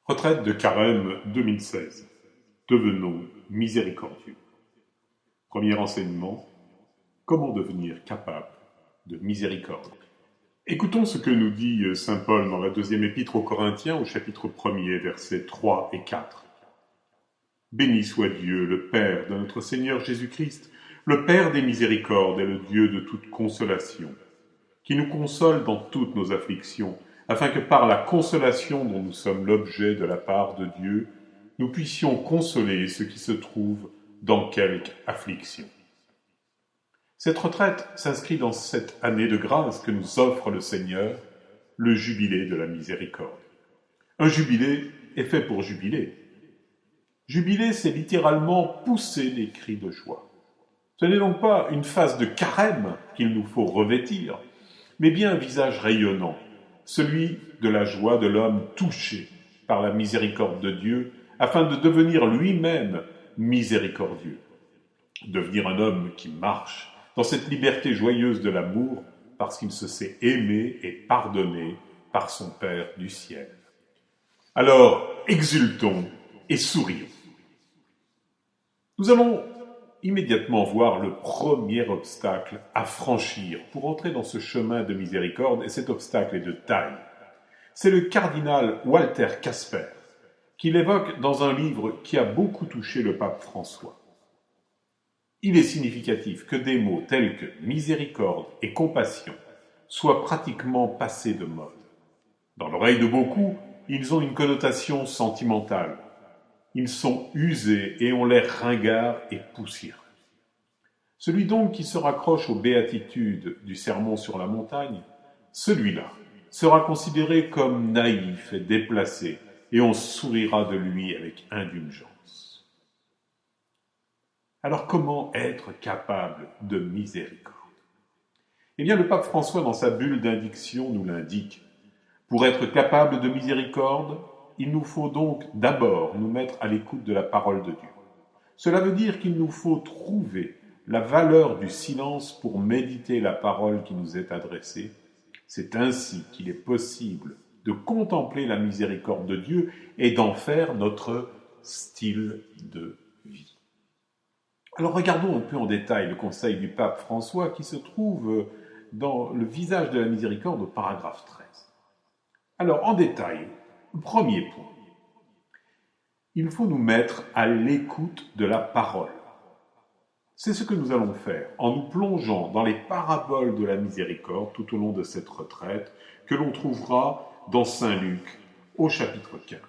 Retraite de Carême 2016. Devenons miséricordieux. Premier enseignement, comment devenir capable de miséricorde. Écoutons ce que nous dit saint Paul dans la deuxième épître aux Corinthiens au chapitre 1er, versets 3 et 4. Béni soit Dieu, le Père de notre Seigneur Jésus-Christ, le Père des miséricordes et le Dieu de toute consolation, qui nous console dans toutes nos afflictions, afin que par la consolation dont nous sommes l'objet de la part de Dieu, nous puissions consoler ceux qui se trouvent dans quelque affliction. Cette retraite s'inscrit dans cette année de grâce que nous offre le Seigneur, le jubilé de la miséricorde. Un jubilé est fait pour jubiler. Jubiler, c'est littéralement pousser des cris de joie. Ce n'est donc pas une phase de carême qu'il nous faut revêtir, mais bien un visage rayonnant, celui de la joie de l'homme touché par la miséricorde de Dieu, afin de devenir lui-même miséricordieux. Devenir un homme qui marche dans cette liberté joyeuse de l'amour, parce qu'il se sait aimé et pardonné par son Père du ciel. Alors, exultons et sourions. Nous allons immédiatement voir le premier obstacle à franchir pour entrer dans ce chemin de miséricorde, et cet obstacle est de taille. C'est le cardinal Walter Casper qui l'évoque dans un livre qui a beaucoup touché le pape François. Il est significatif que des mots tels que miséricorde et compassion soient pratiquement passés de mode. Dans l'oreille de beaucoup, ils ont une connotation sentimentale. Ils sont usés et ont l'air ringards et poussiéreux. Celui donc qui se raccroche aux béatitudes du sermon sur la montagne, celui-là sera considéré comme naïf et déplacé, et on sourira de lui avec indulgence. Alors comment être capable de miséricorde? Eh bien, le pape François, dans sa bulle d'indiction, nous l'indique. Pour être capable de miséricorde, il nous faut donc d'abord nous mettre à l'écoute de la parole de Dieu. Cela veut dire qu'il nous faut trouver la valeur du silence pour méditer la parole qui nous est adressée. C'est ainsi qu'il est possible de contempler la miséricorde de Dieu et d'en faire notre style de vie. Alors regardons un peu en détail le conseil du pape François qui se trouve dans le visage de la miséricorde au paragraphe 13. Alors en détail, premier point. Il faut nous mettre à l'écoute de la parole. C'est ce que nous allons faire en nous plongeant dans les paraboles de la miséricorde tout au long de cette retraite que l'on trouvera dans Saint Luc au chapitre 15.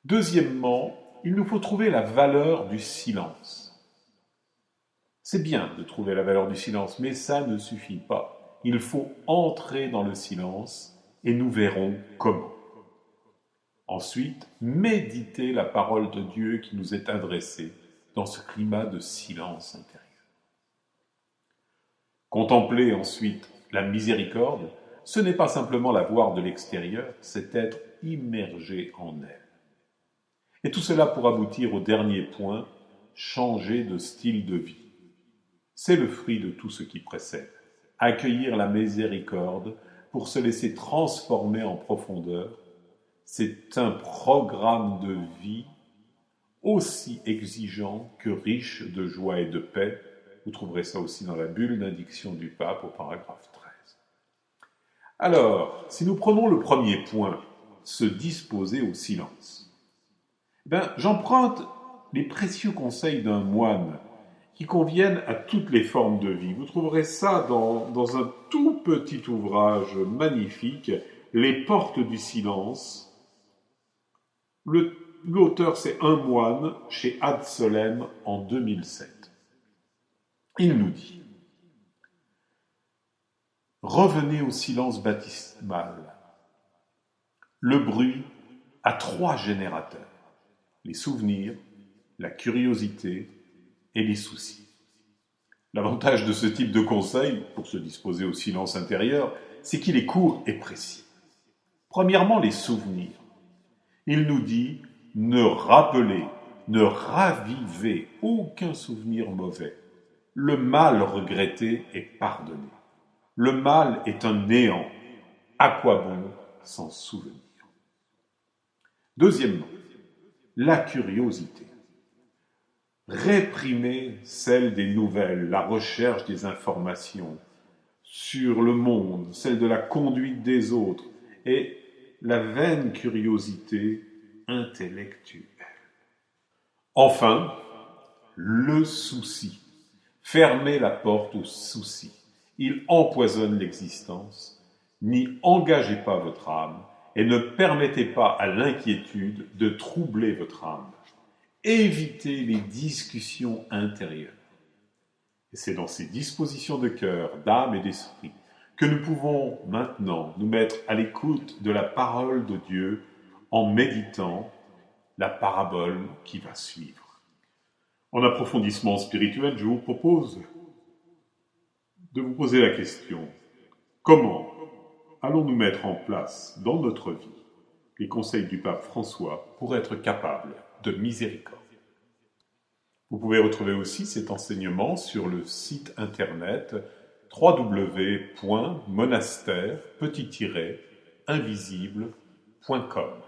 Deuxièmement, il nous faut trouver la valeur du silence. C'est bien de trouver la valeur du silence, mais ça ne suffit pas. Il faut entrer dans le silence et nous verrons comment. Ensuite, méditer la parole de Dieu qui nous est adressée dans ce climat de silence intérieur. Contempler ensuite la miséricorde, ce n'est pas simplement la voir de l'extérieur, c'est être immergé en elle. Et tout cela pour aboutir au dernier point, changer de style de vie. C'est le fruit de tout ce qui précède. Accueillir la miséricorde pour se laisser transformer en profondeur, c'est un programme de vie aussi exigeant que riche de joie et de paix. Vous trouverez ça aussi dans la bulle d'indiction du pape au paragraphe 13. Alors, si nous prenons le premier point, se disposer au silence, j'emprunte les précieux conseils d'un moine qui conviennent à toutes les formes de vie. Vous trouverez ça dans un tout petit ouvrage magnifique, Les portes du silence. L'auteur, c'est un moine chez Ad Solem en 2007. Il nous dit « Revenez au silence baptismal. Le bruit a 3 générateurs, les souvenirs, la curiosité et les soucis. L'avantage de ce type de conseil, pour se disposer au silence intérieur, c'est qu'il est court et précis. Premièrement, les souvenirs. Il nous dit « Ne rappelez, ne ravivez aucun souvenir mauvais. Le mal regretté est pardonné. Le mal est un néant. À quoi bon s'en souvenir ?» Deuxièmement, la curiosité. Réprimer celle des nouvelles, la recherche des informations sur le monde, celle de la conduite des autres et la vaine curiosité intellectuelle. Enfin, le souci. Fermez la porte au souci. Il empoisonne l'existence. N'y engagez pas votre âme et ne permettez pas à l'inquiétude de troubler votre âme. Évitez les discussions intérieures. Et c'est dans ces dispositions de cœur, d'âme et d'esprit que nous pouvons maintenant nous mettre à l'écoute de la parole de Dieu en méditant la parabole qui va suivre. En approfondissement spirituel, je vous propose de vous poser la question: comment allons-nous mettre en place dans notre vie les conseils du pape François pour être capables de miséricorde? Vous pouvez retrouver aussi cet enseignement sur le site internet www.monastère-invisible.com.